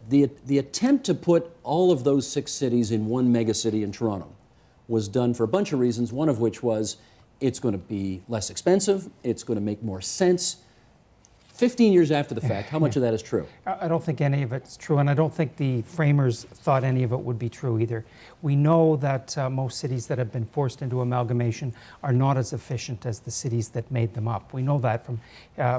the attempt to put all of those 6 cities in one megacity in Toronto was done for a bunch of reasons, one of which was it's going to be less expensive, it's going to make more sense. 15 years after the fact, how much of that is true? I don't think any of it's true, and I don't think the framers thought any of it would be true either. We know that most cities that have been forced into amalgamation are not as efficient as the cities that made them up. We know that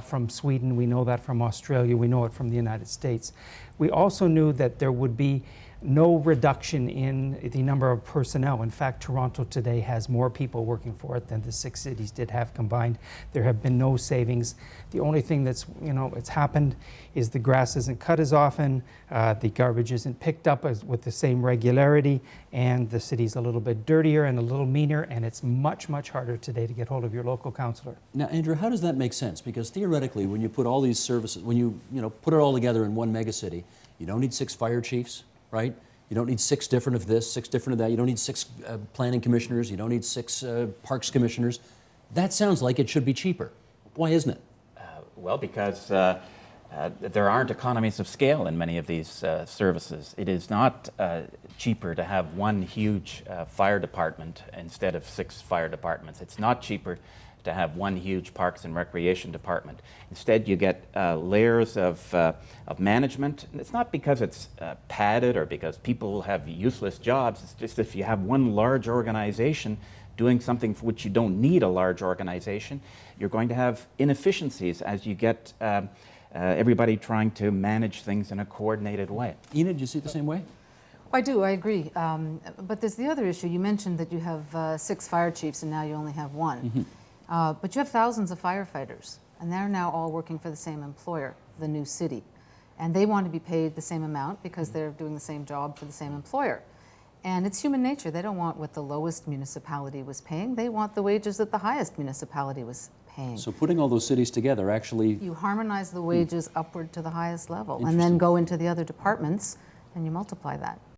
from Sweden, we know that from Australia, we know it from the United States. We also knew that there would be no reduction in the number of personnel. In fact, Toronto today has more people working for it than the 6 cities did have combined. There have been no savings. The only thing that's, it's happened is the grass isn't cut as often, the garbage isn't picked up with the same regularity, and the city's a little bit dirtier and a little meaner, and it's much, much harder today to get hold of your local councillor. Now, Andrew, how does that make sense? Because theoretically, when you put all these services, when you put it all together in one megacity, you don't need 6 fire chiefs, right? You don't need 6 different of this, 6 different of that. You don't need 6 planning commissioners. You don't need 6 parks commissioners. That sounds like it should be cheaper. Why isn't it? Well, because there aren't economies of scale in many of these services. It is not cheaper to have one huge fire department instead of 6 fire departments. It's not cheaper to have one huge parks and recreation department. Instead, you get layers of management. And it's not because it's padded or because people have useless jobs. It's just if you have one large organization doing something for which you don't need a large organization, you're going to have inefficiencies as you get everybody trying to manage things in a coordinated way. Enid, do you see it the same way? I do, I agree. But there's the other issue. You mentioned that you have 6 fire chiefs and now you only have 1. Mm-hmm. But you have thousands of firefighters, and they're now all working for the same employer, the new city. And they want to be paid the same amount because they're doing the same job for the same employer. And it's human nature. They don't want what the lowest municipality was paying. They want the wages that the highest municipality was paying. So putting all those cities together actually... You harmonize the wages upward to the highest level, and then go into the other departments, and you multiply that.